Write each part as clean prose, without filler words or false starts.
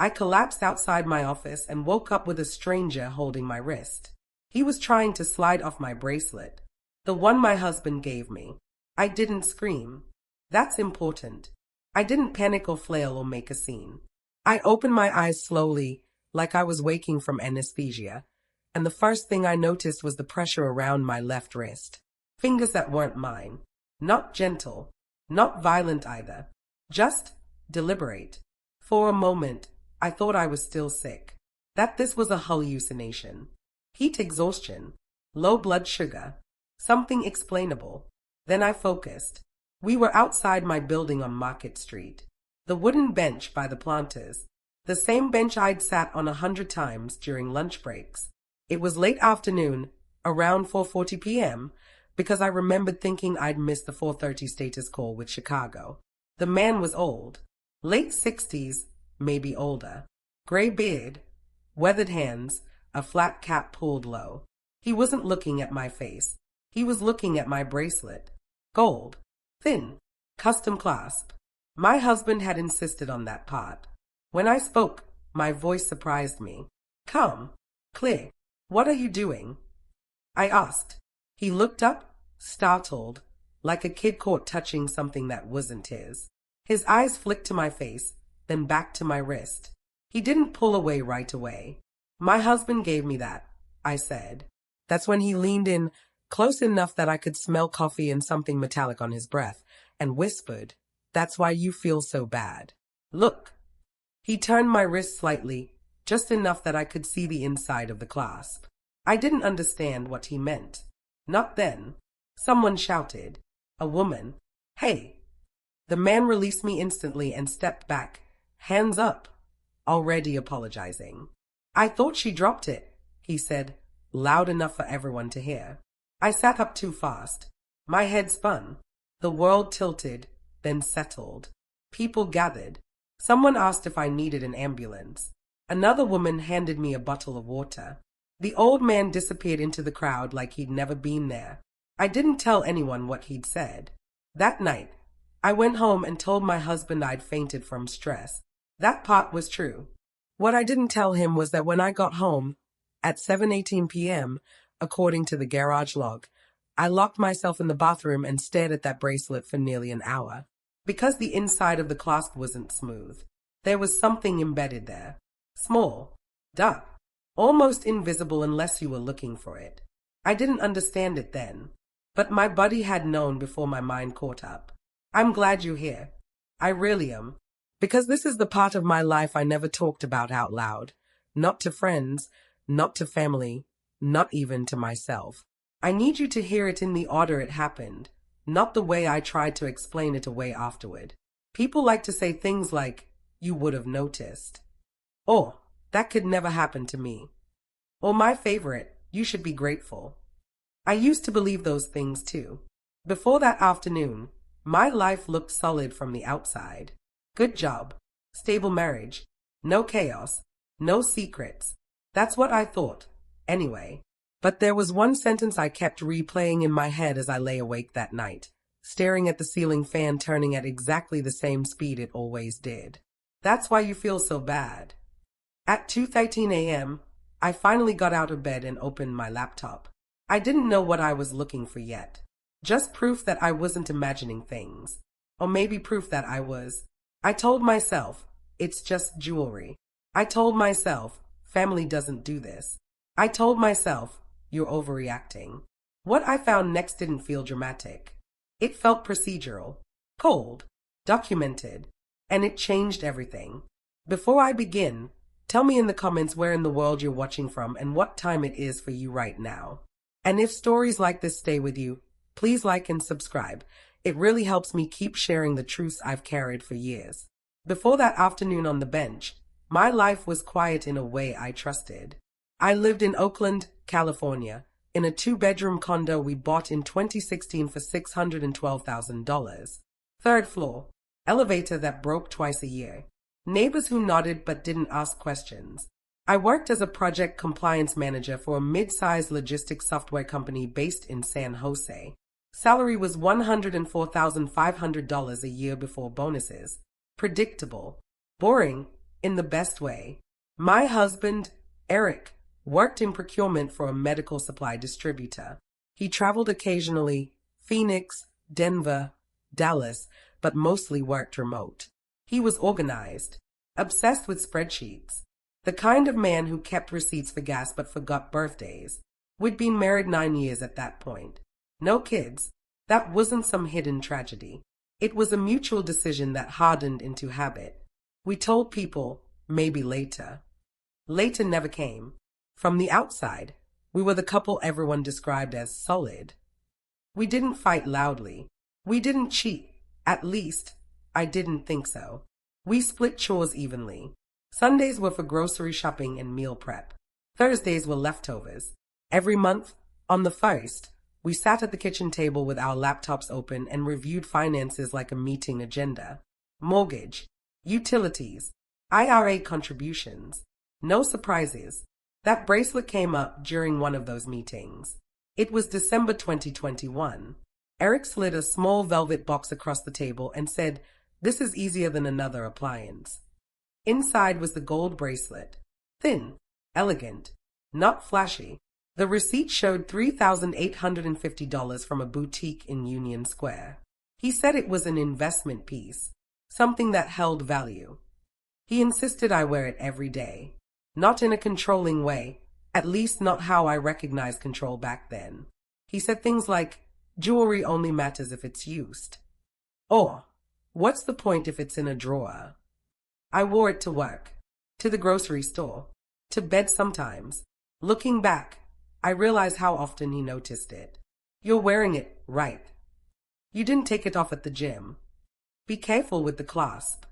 I collapsed outside my office and woke up with a stranger holding my wrist. He was trying to slide off my bracelet, the one my husband gave me. I didn't scream. That's important. I didn't panic or flail or make a scene. I opened my eyes slowly, like I was waking from anesthesia, and the first thing I noticed was the pressure around my left wrist. Fingers that weren't mine. Not gentle, not violent either. Just deliberate. For a moment, I thought I was still sick. That this was a hallucination. Heat exhaustion. Low blood sugar. Something explainable. Then I focused. We were outside my building on Market Street. The wooden bench by the planters. The same bench I'd sat on 100 times during lunch breaks. It was late afternoon, around 4:40 p.m., because I remembered thinking I'd missed the 4:30 status call with Chicago. The man was old. Late 60s, maybe older. Gray beard, weathered hands, a flat cap pulled low. He wasn't looking at my face. He was looking at my bracelet. Gold. Thin. Custom clasp. My husband had insisted on that part. When I spoke, my voice surprised me. Calm. Clear. What are you doing? I asked. He looked up, startled, like a kid caught touching something that wasn't his. His eyes flicked to my face, then back to my wrist. He didn't pull away right away. My husband gave me that, I said. That's when he leaned in, close enough that I could smell coffee and something metallic on his breath, and whispered, "That's why you feel so bad. Look." He turned my wrist slightly, just enough that I could see the inside of the clasp. I didn't understand what he meant. Not then. Someone shouted. A woman. "Hey." The man released me instantly and stepped back, hands up, already apologizing. "I thought she dropped it," he said, loud enough for everyone to hear. I sat up too fast. My head spun. The world tilted, then settled. People gathered. Someone asked if I needed an ambulance. Another woman handed me a bottle of water. The old man disappeared into the crowd like he'd never been there. I didn't tell anyone what he'd said. That night, I went home and told my husband I'd fainted from stress. That part was true. What I didn't tell him was that when I got home, at 7:18 p.m., according to the garage log, I locked myself in the bathroom and stared at that bracelet for nearly an hour. Because the inside of the clasp wasn't smooth, there was something embedded there. Small, dark, almost invisible unless you were looking for it. I didn't understand it then, but my body had known before my mind caught up. I'm glad you're here. I really am. Because this is the part of my life I never talked about out loud. Not to friends, not to family, not even to myself. I need you to hear it in the order it happened, not the way I tried to explain it away afterward. People like to say things like, "You would have noticed." Or, "That could never happen to me." Or my favorite, "You should be grateful." I used to believe those things too. Before that afternoon, my life looked solid from the outside. Good job. Stable marriage. No chaos. No secrets. That's what I thought. Anyway. But there was one sentence I kept replaying in my head as I lay awake that night, staring at the ceiling fan turning at exactly the same speed it always did. That's why you feel so bad. At 2:13 a.m., I finally got out of bed and opened my laptop. I didn't know what I was looking for yet. Just proof that I wasn't imagining things. Or maybe proof that I was. I told myself, it's just jewelry. I told myself, family doesn't do this. I told myself, you're overreacting. What I found next didn't feel dramatic. It felt procedural, cold, documented, and it changed everything. Before I begin, tell me in the comments where in the world you're watching from and what time it is for you right now. And if stories like this stay with you, please like and subscribe. It really helps me keep sharing the truths I've carried for years. Before that afternoon on the bench, my life was quiet in a way I trusted. I lived in Oakland, California, in a 2-bedroom condo we bought in 2016 for $612,000. 3rd floor, elevator that broke twice a year. Neighbors who nodded but didn't ask questions. I worked as a project compliance manager for a mid-sized logistics software company based in San Jose. Salary was $104,500 a year before bonuses. Predictable. Boring, in the best way. My husband, Eric, worked in procurement for a medical supply distributor. He traveled occasionally, Phoenix, Denver, Dallas, but mostly worked remote. He was organized, obsessed with spreadsheets, the kind of man who kept receipts for gas but forgot birthdays. We'd been married 9 years at that point. No kids. That wasn't some hidden tragedy. It was a mutual decision that hardened into habit. We told people, maybe later. Later never came. From the outside, we were the couple everyone described as solid. We didn't fight loudly. We didn't cheat. At least, I didn't think so. We split chores evenly. Sundays were for grocery shopping and meal prep. Thursdays were leftovers. Every month, on the 1st, we sat at the kitchen table with our laptops open and reviewed finances like a meeting agenda. Mortgage, utilities, IRA contributions. No surprises. That bracelet came up during one of those meetings. It was December 2021. Eric slid a small velvet box across the table and said, "This is easier than another appliance." Inside was the gold bracelet. Thin, elegant, not flashy. The receipt showed $3,850 from a boutique in Union Square. He said it was an investment piece, something that held value. He insisted I wear it every day. Not in a controlling way, at least not how I recognized control back then. He said things like, "Jewelry only matters if it's used." Or, "What's the point if it's in a drawer?" I wore it to work, to the grocery store, to bed sometimes. Looking back, I realize how often he noticed it. "You're wearing it, right? You didn't take it off at the gym. Be careful with the clasp."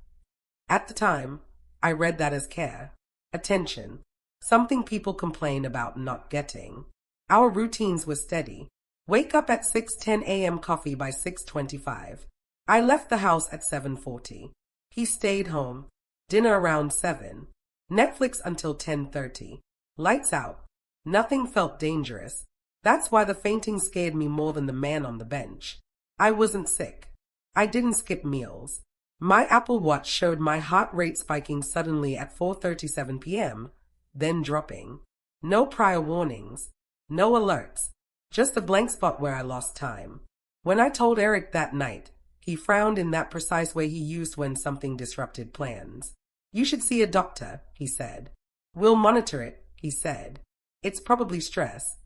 At the time, I read that as care, attention, something people complain about not getting. Our routines were steady. Wake up at 6:10 a.m. coffee by 6:25. I left the house at 7:40. He stayed home. Dinner around 7. Netflix until 10:30. Lights out. Nothing felt dangerous. That's why the fainting scared me more than the man on the bench. I wasn't sick. I didn't skip meals. My Apple Watch showed my heart rate spiking suddenly at 4:37 p.m., then dropping. No prior warnings. No alerts. Just a blank spot where I lost time. When I told Eric that night, he frowned in that precise way he used when something disrupted plans. "You should see a doctor," he said. "We'll monitor it," he said. "It's probably stress."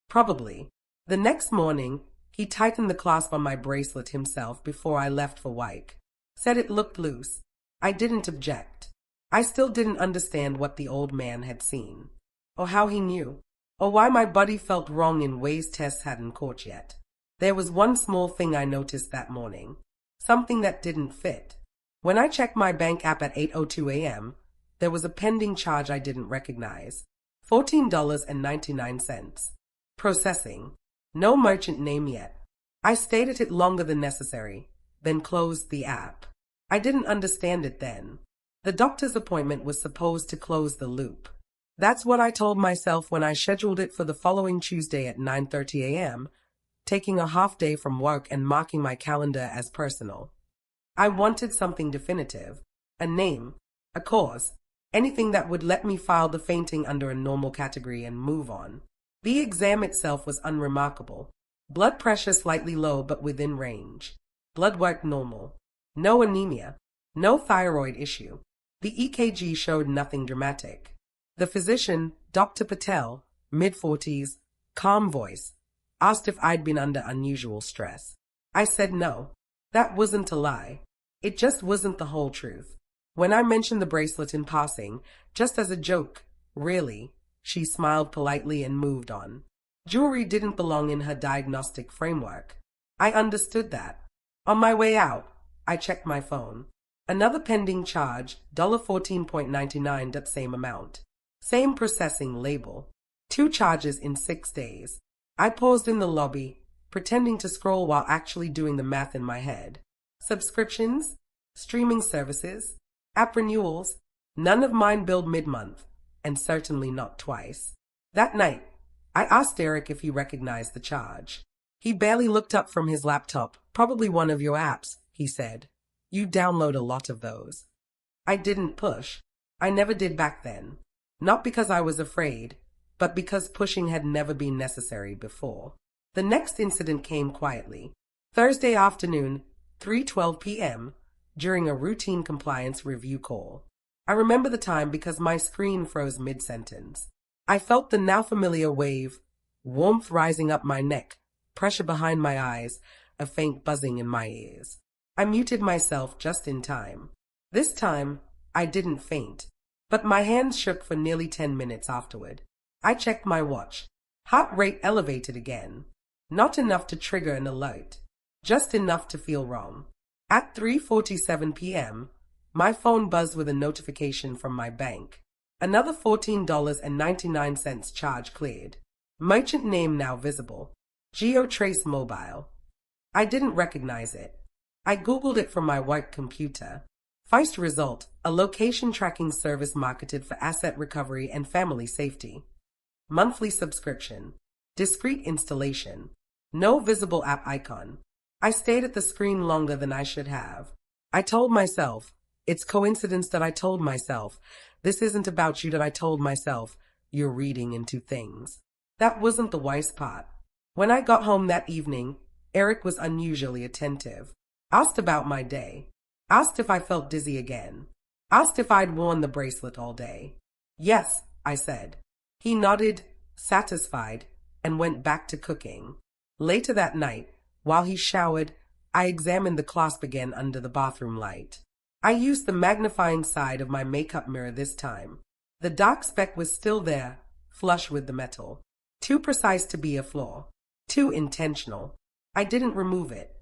Probably. The next morning, he tightened the clasp on my bracelet himself before I left for Wyke. Said it looked loose. I didn't object. I still didn't understand what the old man had seen, or how he knew, or why my body felt wrong in ways tests hadn't caught yet. There was one small thing I noticed that morning, something that didn't fit. When I checked my bank app at 8:02 a.m., there was a pending charge I didn't recognize. $14.99. Processing. No merchant name yet. I stayed at it longer than necessary, then closed the app. I didn't understand it then. The doctor's appointment was supposed to close the loop. That's what I told myself when I scheduled it for the following Tuesday at 9:30 a.m., taking a half day from work and marking my calendar as personal. I wanted something definitive, a name, a cause, anything that would let me file the fainting under a normal category and move on. The exam itself was unremarkable. Blood pressure slightly low but within range. Blood work normal. No anemia. No thyroid issue. The EKG showed nothing dramatic. The physician, Dr. Patel, mid-40s, calm voice, asked if I'd been under unusual stress. I said no. That wasn't a lie. It just wasn't the whole truth. When I mentioned the bracelet in passing, just as a joke, really, she smiled politely and moved on. Jewelry didn't belong in her diagnostic framework. I understood that. On my way out, I checked my phone. Another pending charge, $14.99, that same amount. Same processing label. 2 charges in 6 days. I paused in the lobby, pretending to scroll while actually doing the math in my head. Subscriptions, streaming services, app renewals, none of mine billed mid-month, and certainly not twice. That night, I asked Eric if he recognized the charge. He barely looked up from his laptop. "Probably one of your apps," he said. "You download a lot of those." I didn't push. I never did back then. Not because I was afraid, but because pushing had never been necessary before. The next incident came quietly. Thursday afternoon, 3:12 p.m., during a routine compliance review call. I remember the time because my screen froze mid-sentence. I felt the now familiar wave, warmth rising up my neck, pressure behind my eyes, a faint buzzing in my ears. I muted myself just in time. This time, I didn't faint, but my hands shook for nearly 10 minutes afterward. I checked my watch. Heart rate elevated again. Not enough to trigger an alert, just enough to feel wrong. At 3:47 p.m., my phone buzzed with a notification from my bank. Another $14.99 charge cleared. Merchant name now visible. GeoTrace Mobile. I didn't recognize it. I Googled it from my work computer. First result, a location tracking service marketed for asset recovery and family safety. Monthly subscription. Discrete installation. No visible app icon. I stayed at the screen longer than I should have. I told myself, it's coincidence that I told myself, this isn't about you that I told myself, you're reading into things. That wasn't the worst part. When I got home that evening, Eric was unusually attentive. Asked about my day. Asked if I felt dizzy again. Asked if I'd worn the bracelet all day. Yes, I said. He nodded, satisfied, and went back to cooking. Later that night, while he showered, I examined the clasp again under the bathroom light. I used the magnifying side of my makeup mirror this time. The dark speck was still there, flush with the metal. Too precise to be a flaw. Too intentional. I didn't remove it.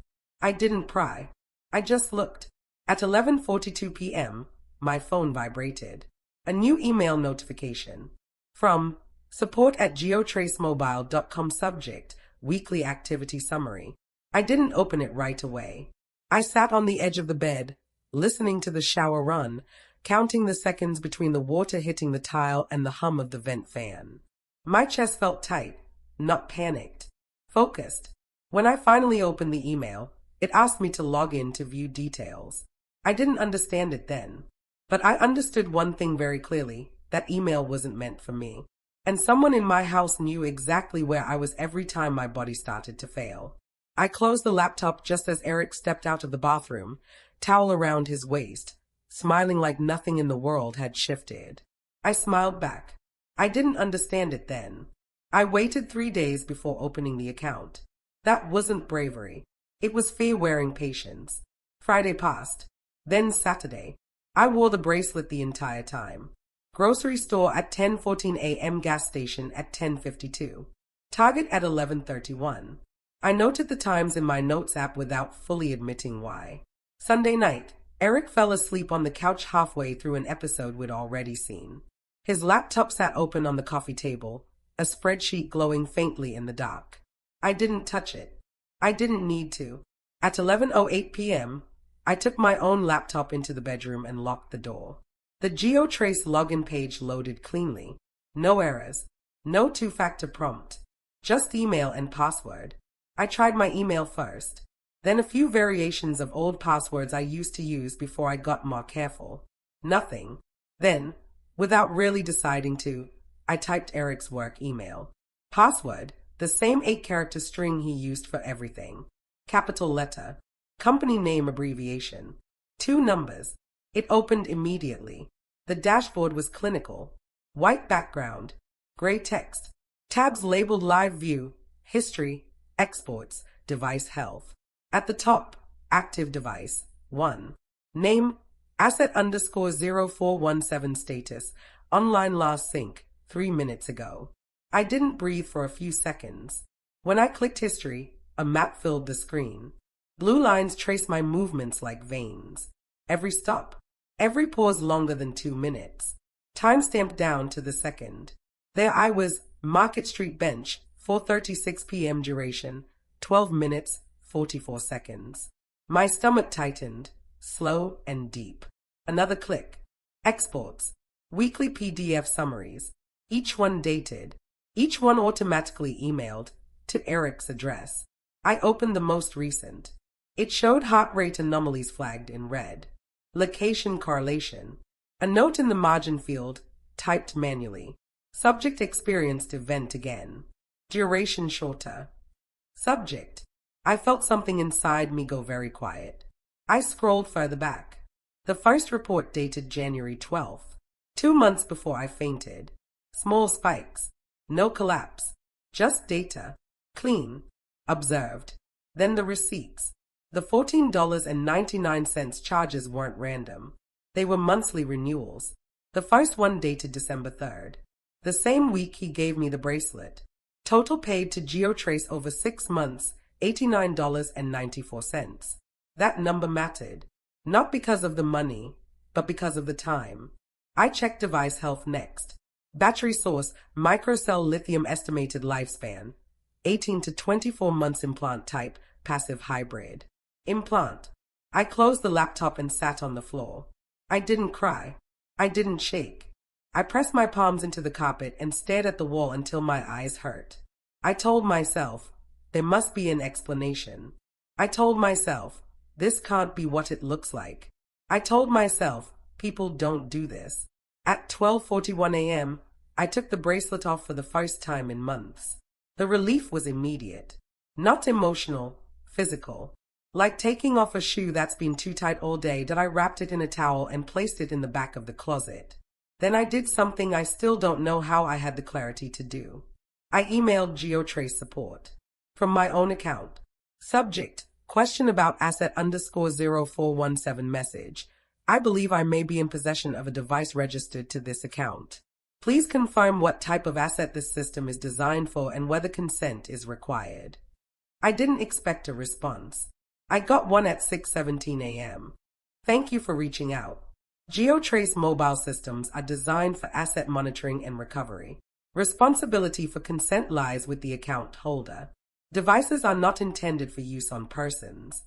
I didn't pry. I just looked. At 11:42 p.m., my phone vibrated. A new email notification. From support@geotracemobile.com. Subject, weekly activity summary. I didn't open it right away. I sat on the edge of the bed, listening to the shower run, counting the seconds between the water hitting the tile and the hum of the vent fan. My chest felt tight, not panicked, focused. When I finally opened the email, it asked me to log in to view details. I didn't understand it then, but I understood one thing very clearly, that email wasn't meant for me. And someone in my house knew exactly where I was every time my body started to fail. I closed the laptop just as Eric stepped out of the bathroom, towel around his waist, smiling like nothing in the world had shifted. I smiled back. I didn't understand it then. I waited 3 days before opening the account. That wasn't bravery. It was fear-wearing patience. Friday passed. Then Saturday. I wore the bracelet the entire time. Grocery store at 10:14 a.m. Gas station at 10:52. Target at 11:31. I noted the times in my notes app without fully admitting why. Sunday night, Eric fell asleep on the couch halfway through an episode we'd already seen. His laptop sat open on the coffee table, a spreadsheet glowing faintly in the dark. I didn't touch it. I didn't need to. At 11:08 p.m., I took my own laptop into the bedroom and locked the door. The GeoTrace login page loaded cleanly. No errors. No two-factor prompt. Just email and password. I tried my email first, then a few variations of old passwords I used to use before I got more careful. Nothing. Then, without really deciding to, I typed Eric's work email. Password, the same 8-character string he used for everything. Capital letter. Company name abbreviation. 2 numbers. It opened immediately. The dashboard was clinical. White background. Gray text. Tabs labeled Live View, History, Exports, Device Health. At the top, Active Device, 1. Name, Asset_0417 status, online last sync, 3 minutes ago. I didn't breathe for a few seconds. When I clicked History, a map filled the screen. Blue lines traced my movements like veins. Every stop, every pause longer than 2 minutes. Time stamped down to the second. There I was, Market Street Bench, 4:36 p.m. duration, 12 minutes, 44 seconds. My stomach tightened, slow and deep. Another click. Exports. Weekly PDF summaries. Each one dated. Each one automatically emailed to Eric's address. I opened the most recent. It showed heart rate anomalies flagged in red. Location correlation. A note in the margin field, typed manually. Subject experienced event again. Duration shorter. Subject. I felt something inside me go very quiet. I scrolled further back. The first report dated January 12th, 2 months before I fainted. Small spikes. No collapse. Just data. Clean. Observed. Then the receipts. The $14.99 charges weren't random. They were monthly renewals. The first one dated December 3rd. The same week he gave me the bracelet. Total paid to GeoTrace over 6 months, $89.94. That number mattered. Not because of the money, but because of the time. I checked device health next. Battery source, microcell lithium estimated lifespan. 18 to 24 months implant type, passive hybrid. Implant. I closed the laptop and sat on the floor. I didn't cry. I didn't shake. I pressed my palms into the carpet and stared at the wall until my eyes hurt. I told myself, there must be an explanation. I told myself, this can't be what it looks like. I told myself, people don't do this. At 12:41 a.m., I took the bracelet off for the first time in months. The relief was immediate. Not emotional, physical. Like taking off a shoe that's been too tight all day that I wrapped it in a towel and placed it in the back of the closet. Then I did something I still don't know how I had the clarity to do. I emailed GeoTrace support. From my own account. Subject, question about asset_0417 message. I believe I may be in possession of a device registered to this account. Please confirm what type of asset this system is designed for and whether consent is required. I didn't expect a response. I got one at 6:17 a.m. Thank you for reaching out. GeoTrace mobile systems are designed for asset monitoring and recovery. Responsibility for consent lies with the account holder. Devices are not intended for use on persons.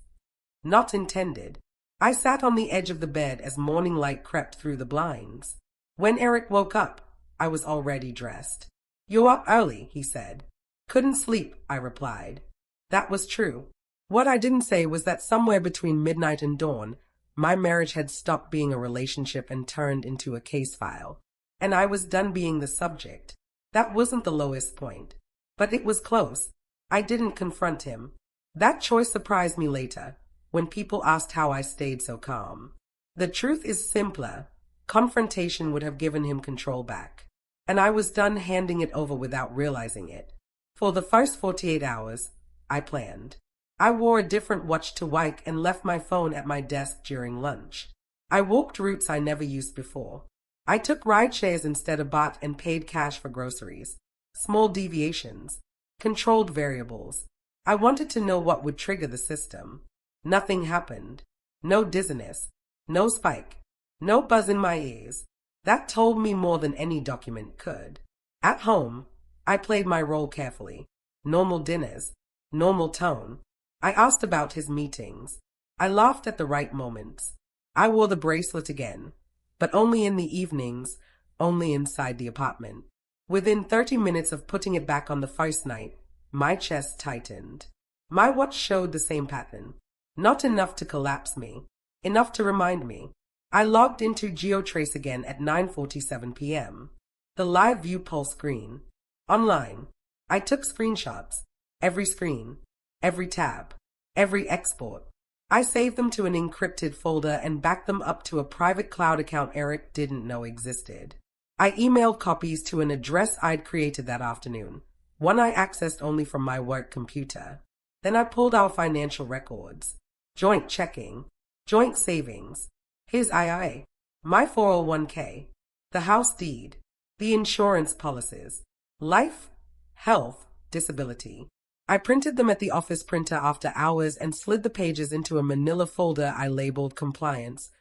Not intended. I sat on the edge of the bed as morning light crept through the blinds. When Eric woke up, I was already dressed. "You're up early," he said. "Couldn't sleep," I replied. That was true. What I didn't say was that somewhere between midnight and dawn, my marriage had stopped being a relationship and turned into a case file. And I was done being the subject. That wasn't the lowest point. But it was close. I didn't confront him. That choice surprised me later, when people asked how I stayed so calm. The truth is simpler. Confrontation would have given him control back. And I was done handing it over without realizing it. For the first 48 hours, I planned. I wore a different watch to work and left my phone at my desk during lunch. I walked routes I never used before. I took ride shares instead of bought and paid cash for groceries. Small deviations. Controlled variables. I wanted to know what would trigger the system. Nothing happened. No dizziness. No spike. No buzz in my ears. That told me more than any document could. At home, I played my role carefully. Normal dinners. Normal tone. I asked about his meetings. I laughed at the right moments. I wore the bracelet again, but only in the evenings, only inside the apartment. Within 30 minutes of putting it back on the first night, my chest tightened. My watch showed the same pattern. Not enough to collapse me. Enough to remind me. I logged into GeoTrace again at 9:47 p.m. The live view pulse screen. Online. I took screenshots. Every screen. Every tab. Every export. I saved them to an encrypted folder and backed them up to a private cloud account Eric didn't know existed. I emailed copies to an address I'd created that afternoon, one I accessed only from my work computer. Then I pulled our financial records. Joint checking. Joint savings. His II. My 401k. The house deed. The insurance policies. Life. Health. Disability. I printed them at the office printer after hours and slid the pages into a manila folder I labeled Compliance,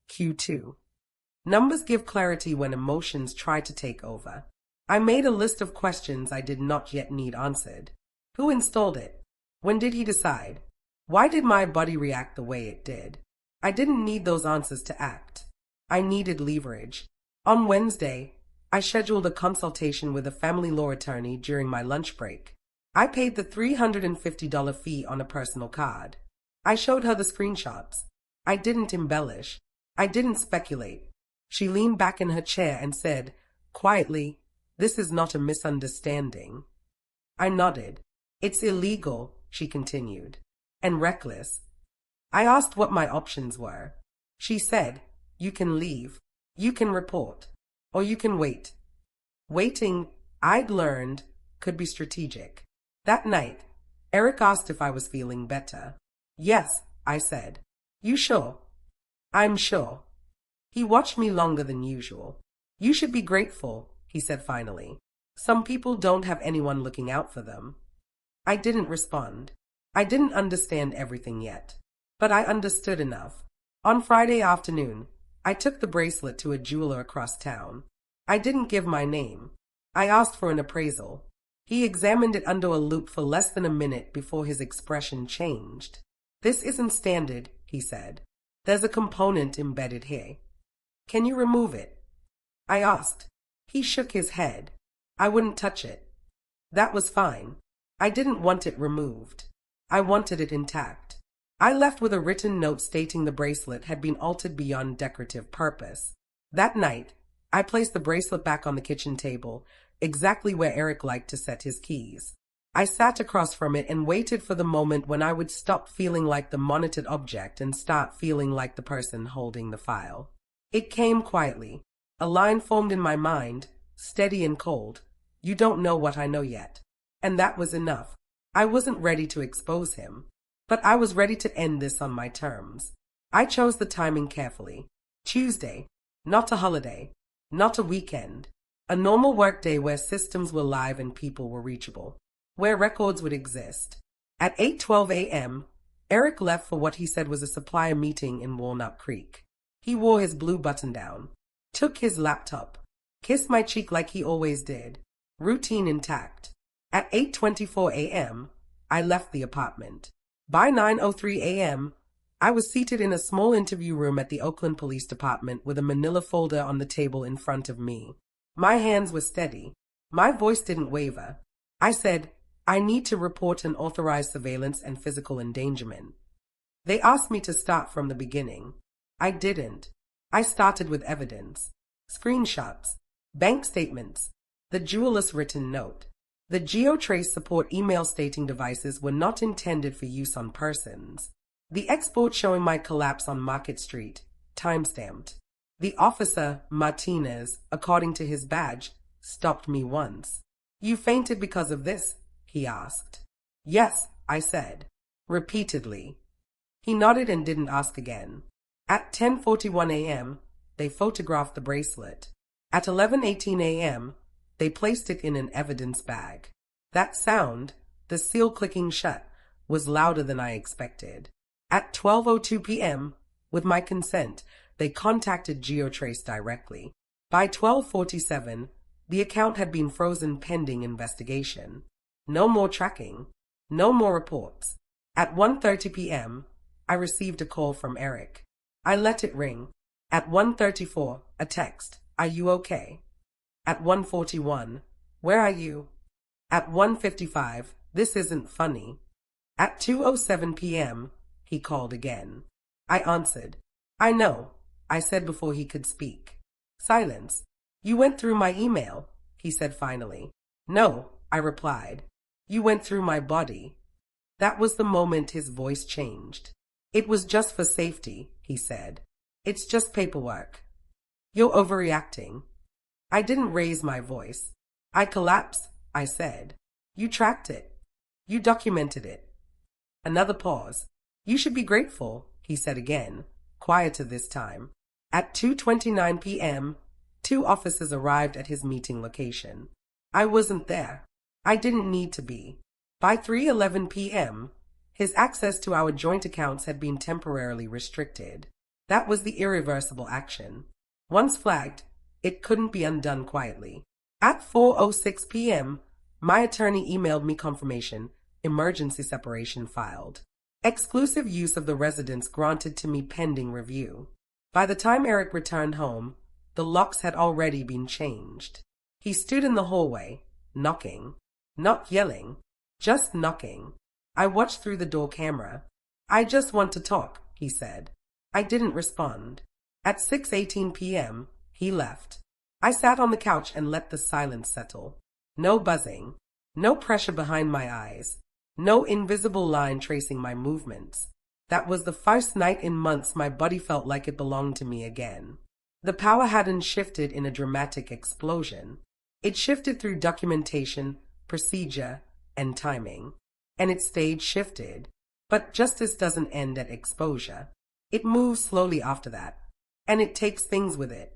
Q2. Numbers give clarity when emotions try to take over. I made a list of questions I did not yet need answered. Who installed it? When did he decide? Why did my body react the way it did? I didn't need those answers to act. I needed leverage. On Wednesday, I scheduled a consultation with a family law attorney during my lunch break. I paid the $350 fee on a personal card. I showed her the screenshots. I didn't embellish. I didn't speculate. She leaned back in her chair and said, quietly, "This is not a misunderstanding." I nodded. "It's illegal," she continued, "and reckless." I asked what my options were. She said, "You can leave, you can report, or you can wait." Waiting, I'd learned, could be strategic. That night, Eric asked if I was feeling better. "Yes," I said. "You sure?" "I'm sure." He watched me longer than usual. "You should be grateful," he said finally. "Some people don't have anyone looking out for them." I didn't respond. I didn't understand everything yet, but I understood enough. On Friday afternoon, I took the bracelet to a jeweler across town. I didn't give my name. I asked for an appraisal. He examined it under a loupe for less than a minute before his expression changed. "This isn't standard," he said. "There's a component embedded here. Can you remove it?" I asked. He shook his head. "I wouldn't touch it." That was fine. I didn't want it removed. I wanted it intact. I left with a written note stating the bracelet had been altered beyond decorative purpose. That night, I placed the bracelet back on the kitchen table, exactly where Eric liked to set his keys. I sat across from it and waited for the moment when I would stop feeling like the monitored object and start feeling like the person holding the file. It came quietly. A line formed in my mind, steady and cold. "You don't know what I know yet." And that was enough. I wasn't ready to expose him, but I was ready to end this on my terms. I chose the timing carefully. Tuesday, not a holiday, not a weekend. A normal workday where systems were live and people were reachable, where records would exist. At 8:12 a.m., Eric left for what he said was a supplier meeting in Walnut Creek. He wore his blue button-down, took his laptop, kissed my cheek like he always did, routine intact. At 8:24 a.m., I left the apartment. By 9:03 a.m., I was seated in a small interview room at the Oakland Police Department with a manila folder on the table in front of me. My hands were steady. My voice didn't waver. I said, "I need to report unauthorized surveillance and physical endangerment." They asked me to start from the beginning. I didn't. I started with evidence. Screenshots, bank statements, the jeweler's written note. The GeoTrace support email stating devices were not intended for use on persons. The export showing my collapse on Market Street, timestamped. The officer, Martinez, according to his badge, stopped me once. "You fainted because of this?" he asked. "Yes," I said, repeatedly. He nodded and didn't ask again. At 10:41 a.m., they photographed the bracelet. At 11:18 a.m., they placed it in an evidence bag. That sound, the seal clicking shut, was louder than I expected. At 12:02 p.m., with my consent, they contacted GeoTrace directly. By 12:47, the account had been frozen pending investigation. No more tracking. No more reports. At 1:30 p.m., I received a call from Eric. I let it ring. At 1:34, a text, "Are you okay?" At 1:41, "Where are you?" At 1:55, "This isn't funny." At 2:07 p.m., he called again. I answered. "I know," I said before he could speak. Silence. "You went through my email," he said finally. "No," I replied. "You went through my body." That was the moment his voice changed. "It was just for safety," he said. "It's just paperwork. You're overreacting." I didn't raise my voice. "I collapsed," I said. "You tracked it. You documented it." Another pause. "You should be grateful," he said again, quieter this time. At 2:29 p.m., 2 officers arrived at his meeting location. I wasn't there. I didn't need to be. By 3:11 p.m., his access to our joint accounts had been temporarily restricted. That was the irreversible action. Once flagged, it couldn't be undone quietly. At 4:06 p.m., my attorney emailed me confirmation, emergency separation filed. Exclusive use of the residence granted to me pending review. By the time Eric returned home, the locks had already been changed. He stood in the hallway, knocking. Not yelling, just knocking. I watched through the door camera. "I just want to talk," he said. I didn't respond. At 6:18 p.m., He left. I sat on the couch and let the silence settle. No buzzing. No pressure behind my eyes. No invisible line tracing my movements. That was the first night in months my body felt like it belonged to me again. The power hadn't shifted in a dramatic explosion. It shifted through documentation, procedure, and timing. And its stage shifted. But justice doesn't end at exposure. It moves slowly after that. And it takes things with it.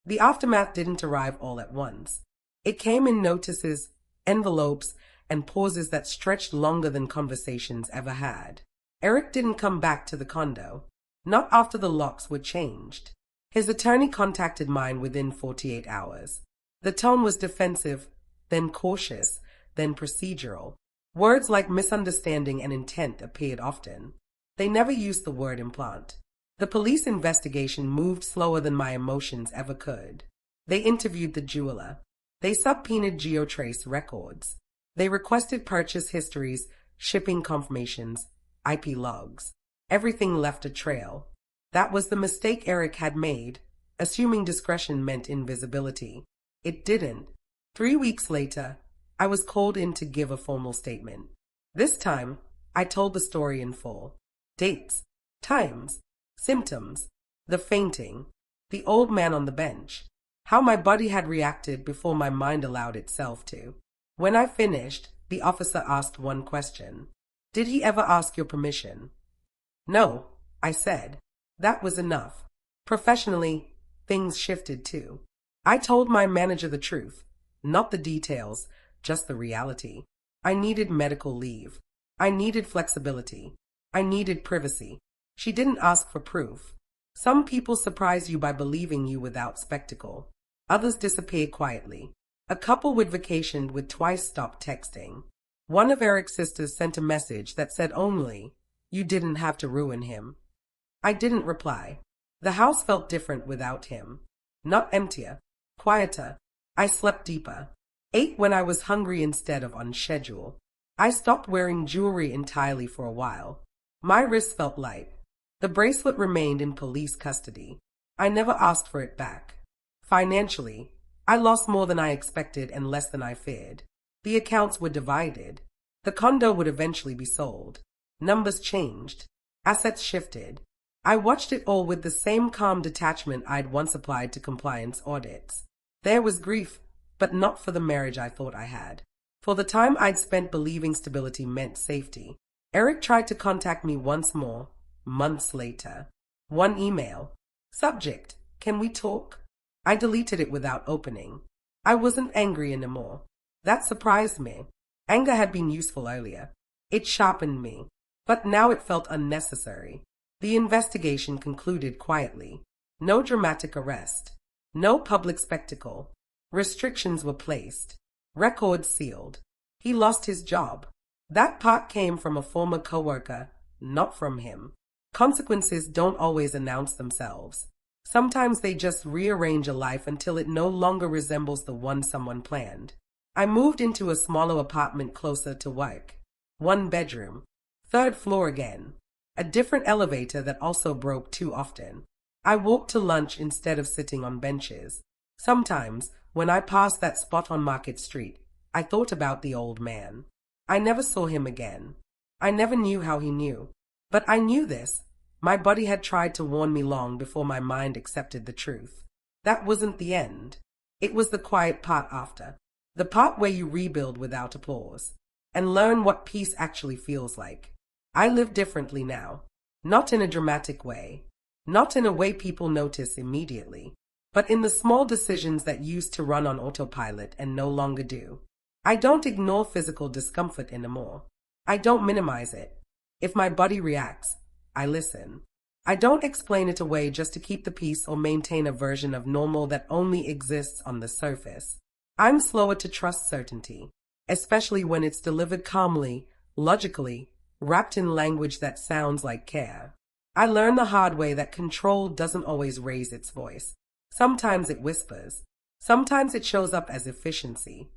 The aftermath didn't arrive all at once. It came in notices, envelopes, and pauses that stretched longer than conversations ever had. Eric didn't come back to the condo. Not after the locks were changed. His attorney contacted mine within 48 hours. The tone was defensive, then cautious, then procedural. Words like misunderstanding and intent appeared often. They never used the word implant. The police investigation moved slower than my emotions ever could. They interviewed the jeweler. They subpoenaed geotrace records. They requested purchase histories, shipping confirmations, IP logs. Everything left a trail. That was the mistake Eric had made, assuming discretion meant invisibility. It didn't. 3 weeks later, I was called in to give a formal statement. This time, I told the story in full. Dates, times, symptoms, the fainting, the old man on the bench, how my body had reacted before my mind allowed itself to. When I finished, the officer asked one question. Did he ever ask your permission? No, I said. That was enough. Professionally, things shifted too. I told my manager the truth, not the details, just the reality. I needed medical leave. I needed flexibility. I needed privacy. She didn't ask for proof. Some people surprise you by believing you without spectacle. Others disappear quietly. A couple would vacation would twice stop texting. One of Eric's sisters sent a message that said only, "You didn't have to ruin him." I didn't reply. The house felt different without him. Not emptier, quieter. I slept deeper. Ate when I was hungry instead of on schedule. I stopped wearing jewelry entirely for a while. My wrist felt light. The bracelet remained in police custody. I never asked for it back. Financially, I lost more than I expected and less than I feared. The accounts were divided. The condo would eventually be sold. Numbers changed. Assets shifted. I watched it all with the same calm detachment I'd once applied to compliance audits. There was grief, but not for the marriage I thought I had. For the time I'd spent believing stability meant safety. Eric tried to contact me once more, months later. One email. Subject, can we talk? I deleted it without opening. I wasn't angry anymore. That surprised me. Anger had been useful earlier. It sharpened me. But now it felt unnecessary. The investigation concluded quietly. No dramatic arrest. No public spectacle. Restrictions were placed. Records sealed. He lost his job. That part came from a former coworker, not from him. Consequences don't always announce themselves. Sometimes they just rearrange a life until it no longer resembles the one someone planned. I moved into a smaller apartment closer to work. 1 bedroom. 3rd floor again. A different elevator that also broke too often. I walked to lunch instead of sitting on benches. Sometimes, when I passed that spot on Market Street, I thought about the old man. I never saw him again. I never knew how he knew. But I knew this. My body had tried to warn me long before my mind accepted the truth. That wasn't the end. It was the quiet part after. The part where you rebuild without applause. And learn what peace actually feels like. I live differently now. Not in a dramatic way. Not in a way people notice immediately. But in the small decisions that used to run on autopilot and no longer do. I don't ignore physical discomfort anymore. I don't minimize it. If my body reacts, I listen. I don't explain it away just to keep the peace or maintain a version of normal that only exists on the surface. I'm slower to trust certainty, especially when it's delivered calmly, logically, wrapped in language that sounds like care. I learned the hard way that control doesn't always raise its voice. Sometimes it whispers. Sometimes it shows up as efficiency.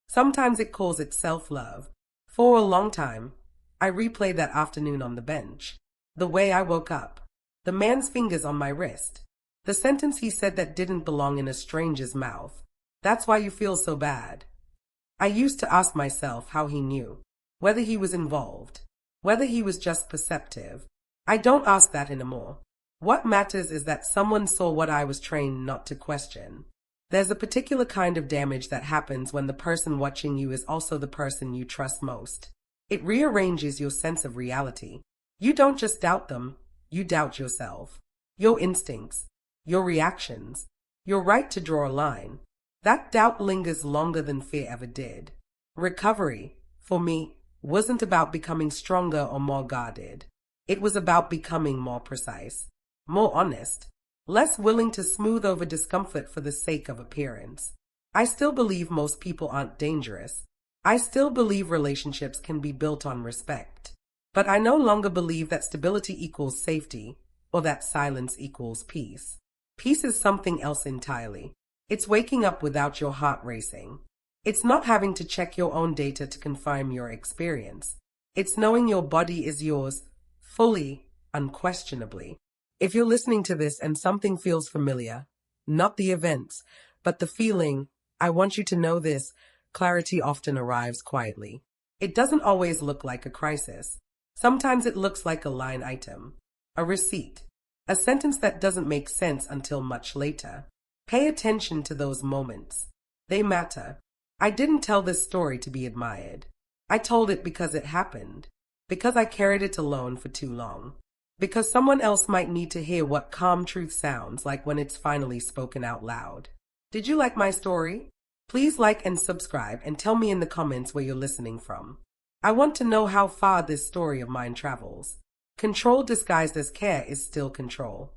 Sometimes it calls it self-love. For a long time, I replayed that afternoon on the bench. The way I woke up. The man's fingers on my wrist. The sentence he said that didn't belong in a stranger's mouth. That's why you feel so bad. I used to ask myself how he knew, whether he was involved, whether he was just perceptive. I don't ask that anymore. What matters is that someone saw what I was trained not to question. There's a particular kind of damage that happens when the person watching you is also the person you trust most. It rearranges your sense of reality. You don't just doubt them, you doubt yourself, your instincts, your reactions, your right to draw a line. That doubt lingers longer than fear ever did. Recovery, for me, wasn't about becoming stronger or more guarded. It was about becoming more precise, more honest, less willing to smooth over discomfort for the sake of appearance. I still believe most people aren't dangerous. I still believe relationships can be built on respect. But I no longer believe that stability equals safety or that silence equals peace. Peace is something else entirely. It's waking up without your heart racing. It's not having to check your own data to confirm your experience. It's knowing your body is yours fully, unquestionably. If you're listening to this and something feels familiar, not the events, but the feeling, I want you to know this: clarity often arrives quietly. It doesn't always look like a crisis. Sometimes it looks like a line item, a receipt, a sentence that doesn't make sense until much later. Pay attention to those moments. They matter. I didn't tell this story to be admired. I told it because it happened, because I carried it alone for too long, because someone else might need to hear what calm truth sounds like when it's finally spoken out loud. Did you like my story? Please like and subscribe and tell me in the comments where you're listening from. I want to know how far this story of mine travels. Control disguised as care is still control.